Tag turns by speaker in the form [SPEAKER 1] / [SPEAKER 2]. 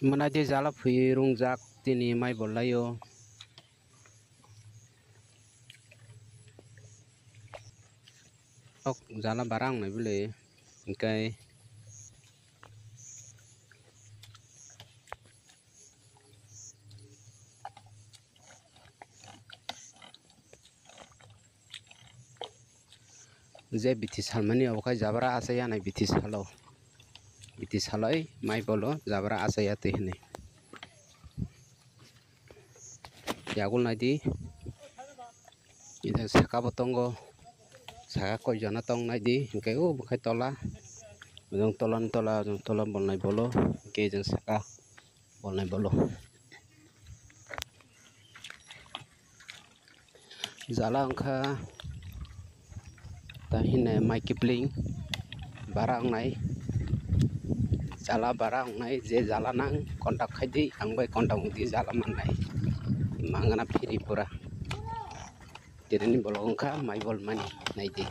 [SPEAKER 1] Mana dia jala phui rungjak tini mai bolayo. Ok jala barang mai bole. Ingkai je biti salmani okai jabra asaya nai biti salo. Biti salai mai bolo jabra asaya tehne. Yagul nadi ida saka botongo saka koi jana tong nadi ingkai bukai tola jong tolan bol nai bolo ingkai jong saka bol nai bolo jala angka tahine mai kipling barang nai jala barang nai je jala nang kontak khaidi angbai kontak mudi jala man nai mangana phiri pura tireni bolongka mai bol mani nai di